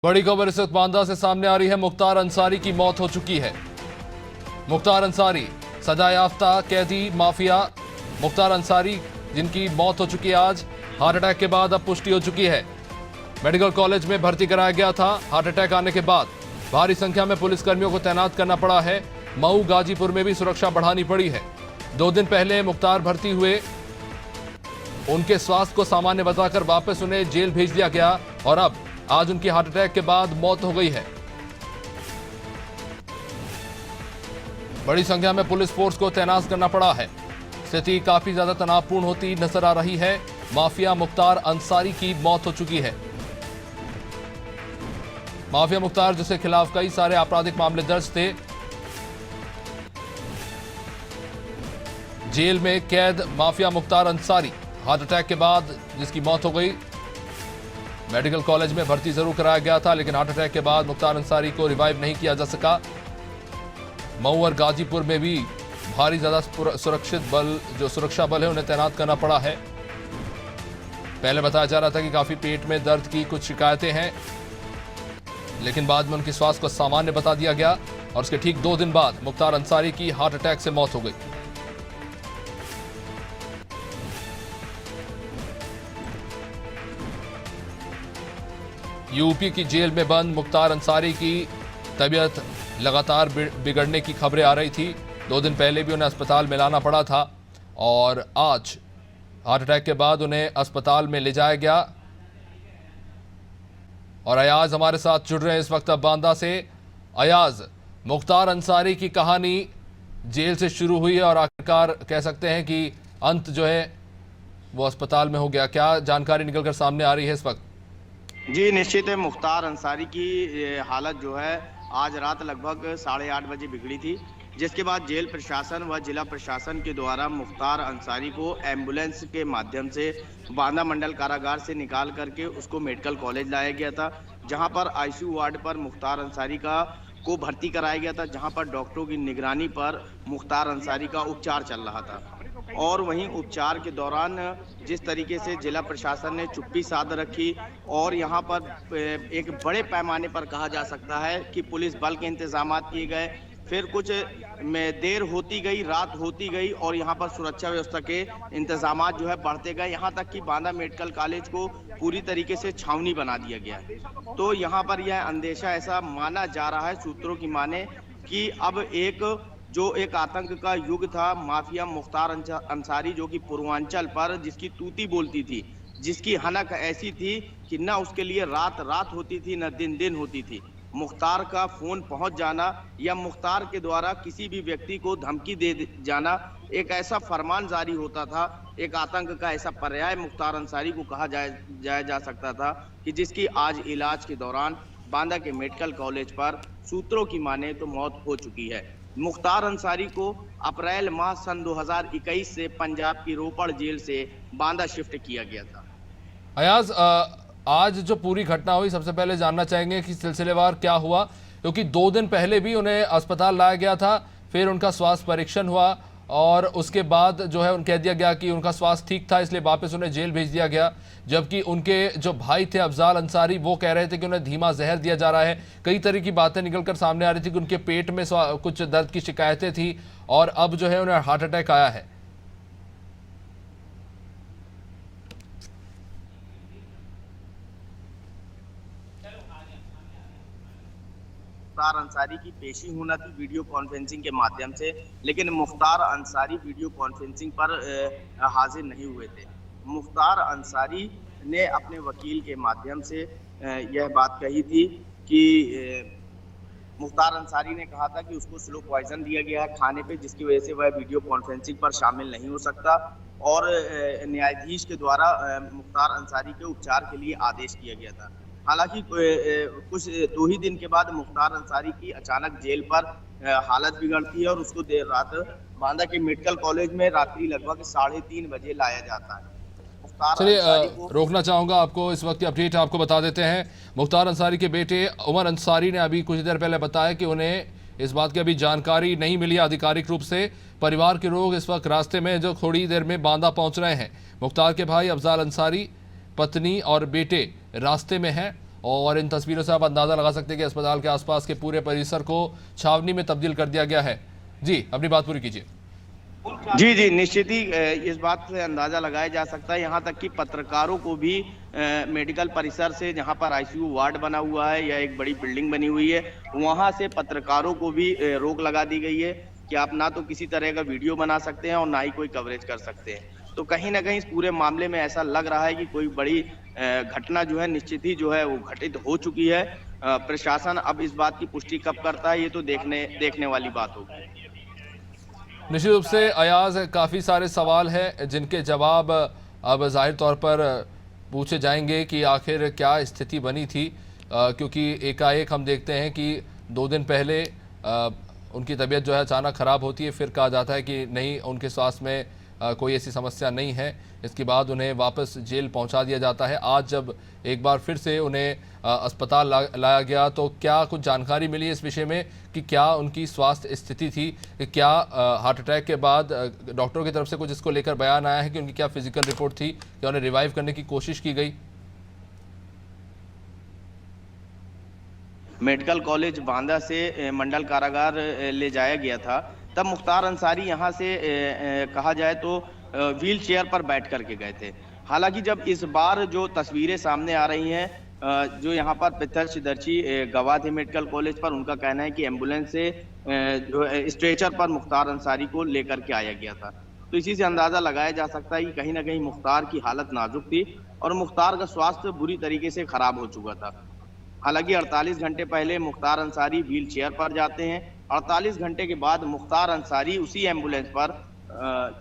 बड़ी खबर इस वक्त बांदा से सामने आ रही है। मुख्तार अंसारी की मौत हो चुकी है। मुख्तार अंसारी सजा याफ्ता कैदी माफिया मुख्तार अंसारी जिनकी मौत हो चुकी है आज हार्ट अटैक के बाद अब पुष्टि हो चुकी है। मेडिकल कॉलेज में भर्ती कराया गया था। हार्ट अटैक आने के बाद भारी संख्या में पुलिसकर्मियों को तैनात करना पड़ा है। मऊ गाजीपुर में भी सुरक्षा बढ़ानी पड़ी है। 2 दिन पहले मुख्तार भर्ती हुए, उनके स्वास्थ्य को सामान्य बताकर वापस उन्हें जेल भेज दिया गया और अब आज उनकी हार्ट अटैक के बाद मौत हो गई है। बड़ी संख्या में पुलिस फोर्स को तैनात करना पड़ा है। स्थिति काफी ज्यादा तनावपूर्ण होती नजर आ रही है। माफिया मुख्तार अंसारी की मौत हो चुकी है। माफिया मुख्तार जिसके खिलाफ कई सारे आपराधिक मामले दर्ज थे, जेल में कैद mafia Mukhtar Ansari heart attack के बाद जिसकी मौत हो गई। मेडिकल कॉलेज में भर्ती जरूर कराया गया था, लेकिन हार्ट अटैक के बाद मुख्तार अंसारी को रिवाइव नहीं किया जा सका। मऊ और गाजीपुर में भी भारी ज्यादा सुरक्षित बल, जो सुरक्षा बल है, उन्हें तैनात करना पड़ा है। पहले बताया जा रहा था कि काफी पेट में दर्द की कुछ शिकायतें हैं, लेकिन बाद में उनके स्वास्थ्य को सामान्य बता दिया गया और उसके ठीक 2 दिन बाद मुख्तार अंसारी की हार्ट अटैक से मौत हो गई। यूपी की जेल में बंद मुख्तार अंसारी की तबीयत लगातार बिगड़ने की खबरें आ रही थी। 2 दिन पहले भी उन्हें अस्पताल में लाना पड़ा था और आज हार्ट अटैक के बाद उन्हें अस्पताल में ले जाया गया। और अयाज हमारे साथ जुड़ रहे हैं इस वक्त अब बांदा से। अयाज, मुख्तार अंसारी की कहानी जेल से शुरू हुई है और आखिरकार कह सकते हैं कि अंत जो है वो अस्पताल में हो गया। क्या जानकारी निकलकर सामने आ रही है इस वक्त? जी निश्चित है, मुख्तार अंसारी की हालत जो है आज रात लगभग 8:30 बजे बिगड़ी थी, जिसके बाद जेल प्रशासन व जिला प्रशासन के द्वारा मुख्तार अंसारी को एम्बुलेंस के माध्यम से बांदा मंडल कारागार से निकाल करके उसको मेडिकल कॉलेज लाया गया था, जहां पर आईसीयू वार्ड पर मुख्तार अंसारी को भर्ती कराया गया था, जहां पर डॉक्टरों की निगरानी पर मुख्तार अंसारी का उपचार चल रहा था। और वहीं उपचार के दौरान जिस तरीके से जिला प्रशासन ने चुप्पी साध रखी और यहाँ पर एक बड़े पैमाने पर कहा जा सकता है कि पुलिस बल के इंतजाम किए गए, फिर कुछ में देर होती गई, रात होती गई और यहाँ पर सुरक्षा व्यवस्था के इंतजाम जो है बढ़ते गए, यहाँ तक कि बांदा मेडिकल कॉलेज को पूरी तरीके से छावनी बना दिया गया। तो यहाँ पर यह अंदेशा ऐसा माना जा रहा है, सूत्रों की माने, कि अब एक आतंक का युग था, माफिया मुख्तार अंसारी जो कि पूर्वांचल पर जिसकी तूती बोलती थी, जिसकी हनक ऐसी थी कि न उसके लिए रात रात होती थी न दिन दिन होती थी। मुख्तार का फोन पहुंच जाना या मुख्तार के द्वारा किसी भी व्यक्ति को धमकी दे जाना एक ऐसा फरमान जारी होता था, एक आतंक का ऐसा पर्याय मुख्तार अंसारी को कहा जाया जा सकता था कि जिसकी आज इलाज के दौरान बांदा के मेडिकल कॉलेज पर सूत्रों की माने तो मौत हो चुकी है। मुख्तार अंसारी को अप्रैल माह सन 2021 से पंजाब की रोपड़ जेल से बांदा शिफ्ट किया गया था। अयाज, आज जो पूरी घटना हुई, सबसे पहले जानना चाहेंगे कि सिलसिलेवार क्या हुआ, क्योंकि 2 दिन पहले भी उन्हें अस्पताल लाया गया था, फिर उनका स्वास्थ्य परीक्षण हुआ और उसके बाद जो है कह दिया गया कि उनका स्वास्थ्य ठीक था, इसलिए वापस उन्हें जेल भेज दिया गया। जबकि उनके जो भाई थे अफजाल अंसारी, वो कह रहे थे कि उन्हें धीमा जहर दिया जा रहा है। कई तरह की बातें निकलकर सामने आ रही थी कि उनके पेट में कुछ दर्द की शिकायतें थी और अब जो है उन्हें हार्ट अटैक आया है। मुख्तार अंसारी की पेशी होना थी वीडियो कॉन्फ्रेंसिंग के माध्यम से, लेकिन मुख्तार अंसारी वीडियो कॉन्फ्रेंसिंग पर हाजिर नहीं हुए थे। मुख्तार अंसारी ने अपने वकील के माध्यम से यह बात कही थी कि मुख्तार अंसारी ने कहा था कि उसको स्लो पॉइजन दिया गया है खाने पे, जिसकी वजह से वह वीडियो कॉन्फ्रेंसिंग पर शामिल नहीं हो सकता और न्यायाधीश के द्वारा मुख्तार अंसारी के उपचार के लिए आदेश किया गया था। हालांकि कुछ 2 ही दिन के बाद मुख्तार अंसारी की अचानक जेल पर हालत बिगड़ती है और उसको देर रात बांदा के मेडिकल कॉलेज में रात्रि लगभग 3:30 बजे लाया जाता है। चलिए, रोकना चाहूंगा आपको, इस वक्त की अपडेट आपको बता देते हैं। मुख्तार अंसारी के बेटे उमर अंसारी ने अभी कुछ देर पहले बताया कि उन्हें इस बात की अभी जानकारी नहीं मिली आधिकारिक रूप से। परिवार के लोग इस वक्त रास्ते में जो थोड़ी देर में बांदा पहुंच रहे हैं। मुख्तार के भाई अफजाल अंसारी, पत्नी और बेटे रास्ते में हैं और इन तस्वीरों से आप अंदाज़ा लगा सकते हैं कि अस्पताल के आसपास के पूरे परिसर को छावनी में तब्दील कर दिया गया है। जी, अपनी बात पूरी कीजिए। जी जी, निश्चित ही इस बात से अंदाजा लगाया जा सकता है, यहाँ तक कि पत्रकारों को भी मेडिकल परिसर से, जहाँ पर आईसीयू वार्ड बना हुआ है या एक बड़ी बिल्डिंग बनी हुई है, वहाँ से पत्रकारों को भी रोक लगा दी गई है कि आप ना तो किसी तरह का वीडियो बना सकते हैं और ना ही कोई कवरेज कर सकते हैं। तो कहीं ना कहीं इस पूरे मामले में ऐसा लग रहा है कि कोई बड़ी घटना जो है निश्चित ही जो है वो घटित हो चुकी है। प्रशासन अब इस बात की पुष्टि कब करता है, ये तो देखने वाली बात होगी। निश्चित रूप से अयाज, काफ़ी सारे सवाल हैं जिनके जवाब अब जाहिर तौर पर पूछे जाएंगे कि आखिर क्या स्थिति बनी थी, क्योंकि एकाएक हम देखते हैं कि 2 दिन पहले उनकी तबीयत जो है अचानक ख़राब होती है, फिर कहा जाता है कि नहीं, उनके स्वास्थ्य में कोई ऐसी समस्या नहीं है। इसके बाद उन्हें वापस जेल पहुंचा दिया जाता है। आज जब एक बार फिर से उन्हें अस्पताल लाया गया तो क्या कुछ जानकारी मिली इस विषय में कि क्या उनकी स्वास्थ्य स्थिति थी, क्या हार्ट अटैक के बाद डॉक्टरों की तरफ से कुछ इसको लेकर बयान आया है कि उनकी क्या फिजिकल रिपोर्ट थी, क्या उन्हें रिवाइव करने की कोशिश की गई? मेडिकल कॉलेज बांदा से मंडल कारागार ले जाया गया था, तब मुख्तार अंसारी यहाँ से कहा जाए तो व्हील चेयर पर बैठ करके गए थे। हालांकि जब इस बार जो तस्वीरें सामने आ रही हैं, जो यहाँ पर प्रत्यक्षदर्शी गवाह थे मेडिकल कॉलेज पर, उनका कहना है कि एम्बुलेंस से जो स्ट्रेचर पर मुख्तार अंसारी को लेकर के आया गया था। तो इसी से अंदाजा लगाया जा सकता है कि कहीं ना कहीं मुख्तार की हालत नाजुक थी और मुख्तार का स्वास्थ्य बुरी तरीके से खराब हो चुका था। हालांकि 48 घंटे पहले मुख्तार अंसारी व्हील चेयर पर जाते हैं। 48 घंटे के बाद मुख्तार अंसारी उसी एम्बुलेंस पर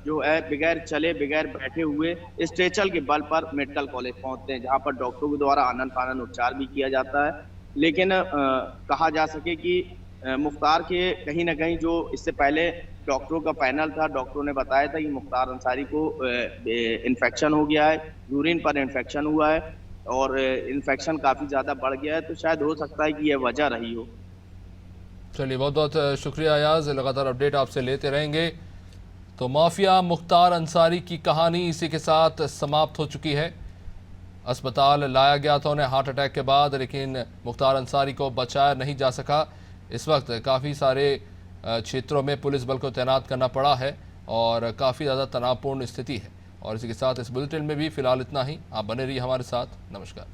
जो है बगैर चले, बगैर बैठे हुए स्ट्रेचर के बल पर मेडिकल कॉलेज पहुंचते हैं, जहां पर डॉक्टरों के द्वारा आनन फानन उपचार भी किया जाता है। लेकिन कहा जा सके कि मुख्तार के कहीं ना कहीं जो इससे पहले डॉक्टरों का पैनल था, डॉक्टरों ने बताया था कि मुख्तार अंसारी को इन्फेक्शन हो गया है, यूरिन पर इन्फेक्शन हुआ है और इन्फेक्शन काफी ज्यादा बढ़ गया है। तो शायद हो सकता है कि यह वजह रही हो। चलिए, बहुत बहुत शुक्रिया अयाज, लगातार अपडेट आपसे लेते रहेंगे। तो माफिया मुख्तार अंसारी की कहानी इसी के साथ समाप्त हो चुकी है। अस्पताल लाया गया था उन्हें हार्ट अटैक के बाद, लेकिन मुख्तार अंसारी को बचाया नहीं जा सका। इस वक्त काफ़ी सारे क्षेत्रों में पुलिस बल को तैनात करना पड़ा है और काफ़ी ज़्यादा तनावपूर्ण स्थिति है। और इसी के साथ इस बुलेटिन में भी फ़िलहाल इतना ही। आप बने रहिए हमारे साथ। नमस्कार।